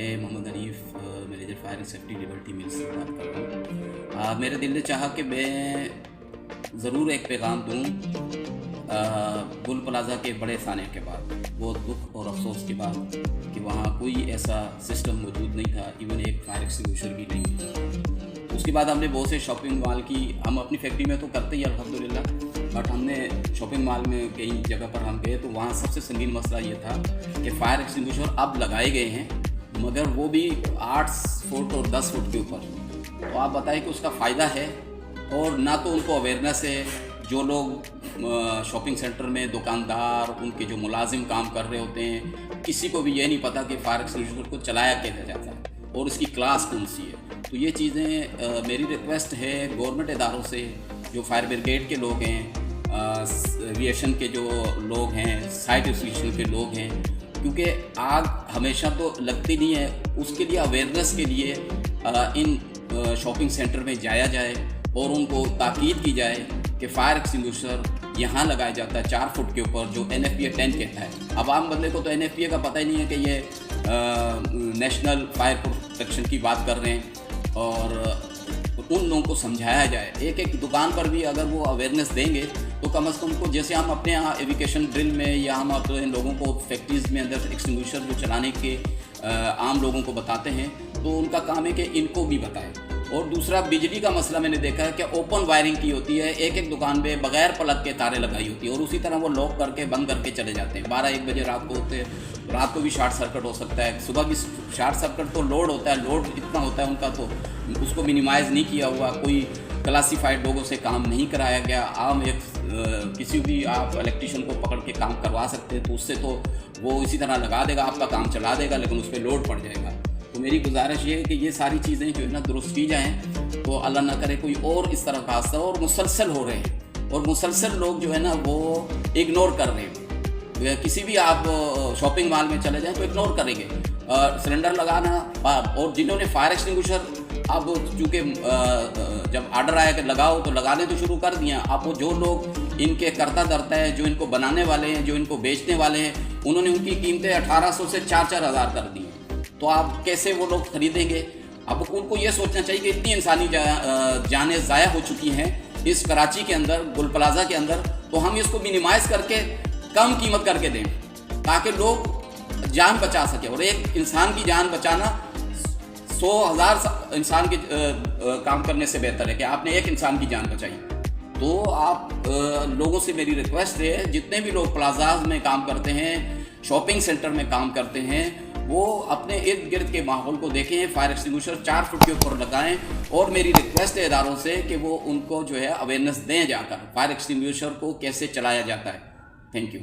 मैं Mohammad Hanif manager fire and safety Liberty Mills से बात कर रहा हूँ। मेरे दिल ने चाहा कि मैं ज़रूर एक पैगाम दूँ गुल प्लाज़ा के बड़े साने के बाद, बहुत दुख और अफसोस के बाद कि वहाँ कोई ऐसा सिस्टम मौजूद नहीं था, इवन एक फायर एक्सटिंग्विशर भी नहीं था। उसके बाद हमने बहुत से शॉपिंग मॉल की, हम अपनी फैक्ट्री में तो करते ही अल्हम्दुलिल्लाह, बट हमने शॉपिंग मॉल में कई जगह पर हम गए तो वहाँ सबसे संगीन मसला ये था कि फायर एक्सटिंग्विशर अब लगाए गए हैं मगर वो भी 8 फुट और 10 फुट के ऊपर। तो आप बताएं कि उसका फ़ायदा है और ना तो उनको अवेयरनेस है। जो लोग शॉपिंग सेंटर में दुकानदार, उनके जो मुलाजिम काम कर रहे होते हैं, किसी को भी ये नहीं पता कि फायर एक्सटिंग्विशर को चलाया कैसे जाता है और इसकी क्लास कौन सी है। तो ये चीज़ें मेरी रिक्वेस्ट है गवर्नमेंट इदारों से, जो फायर ब्रिगेड के लोग हैं, एविएशन के जो लोग हैं, साइट एसोसिएशन के लोग हैं, क्योंकि आग हमेशा तो लगती नहीं है, उसके लिए अवेयरनेस के लिए इन शॉपिंग सेंटर में जाया जाए और उनको ताकीद की जाए कि फायर एक्सटिंग्विशर यहाँ लगाया जाता है 4 फुट के ऊपर, जो NFPA 10 कहता है। अब आम बंदे को तो NFPA का पता ही नहीं है कि ये नेशनल फायर प्रोटेक्शन की बात कर रहे हैं, और उन लोगों को समझाया जाए। एक एक दुकान पर भी अगर वो अवेयरनेस देंगे तो कम से कम को, जैसे हम अपने यहाँ एजुकेशन ड्रिल में या हम अपने लोगों को फैक्ट्रीज़ में अंदर एक्सटिंग्विशर जो चलाने के आम लोगों को बताते हैं, तो उनका काम है कि इनको भी बताएं। और दूसरा, बिजली का मसला मैंने देखा है कि ओपन वायरिंग की होती है, एक एक दुकान पे बगैर प्लग के तारें लगाई होती है और उसी तरह वो लॉक करके बंद करके चले जाते हैं। 12-1 बजे रात को होते हैं, रात को भी शॉर्ट सर्किट हो सकता है, सुबह भी शॉर्ट सर्किट। तो लोड होता है, लोड इतना होता है उनका, तो उसको मिनिमाइज़ नहीं किया हुआ, कोई क्लासीफाइड लोगों से काम नहीं कराया गया। आम एक किसी भी आप इलेक्ट्रीशियन को पकड़ के काम करवा सकते हैं तो उससे तो वो इसी तरह लगा देगा, आपका काम चला देगा, लेकिन उस पर लोड पड़ जाएगा। तो मेरी गुजारिश ये है कि ये सारी चीज़ें जो है ना दुरुस्त की जाएँ, तो अल्लाह ना करे कोई और इस तरह का हादसा। और मुसलसल हो रहे हैं और मुसलसल लोग जो है ना वो इग्नोर कर रहे हैं। किसी भी आप शॉपिंग मॉल में चले जाएँ तो इग्नोर करेंगे सिलेंडर लगाना। और जिन्होंने फायर एक्सटिंग्विशर, अब चूँकि जब आर्डर आया कि लगाओ तो लगाने तो शुरू कर दिया। अब वो जो लोग इनके करता धरता है, जो इनको बनाने वाले हैं, जो इनको बेचने वाले हैं, उन्होंने उनकी कीमतें 1800 से 4-4 हज़ार कर दी। तो आप कैसे वो लोग खरीदेंगे? अब उनको ये सोचना चाहिए कि इतनी इंसानी जानें ज़ाया हो चुकी हैं इस कराची के अंदर, गुल प्लाज़ा के अंदर, तो हम इसको मिनिमाइज़ करके कम कीमत करके दें ताकि लोग जान बचा सके। और एक इंसान की जान बचाना 100,000 इंसान के काम करने से बेहतर है कि आपने एक इंसान की जान बचाई। तो आप लोगों से मेरी रिक्वेस्ट है, जितने भी लोग प्लाजाज में काम करते हैं, शॉपिंग सेंटर में काम करते हैं, वो अपने इर्द गिर्द के माहौल को देखें, फायर एक्सटिंग्विशर 4 फुट के ऊपर लगाएं। और मेरी रिक्वेस्ट है इदारों से कि वो उनको जो है अवेयरनेस दें जाकर फायर एक्सटिंग्विशर को कैसे चलाया जाता है। Thank you.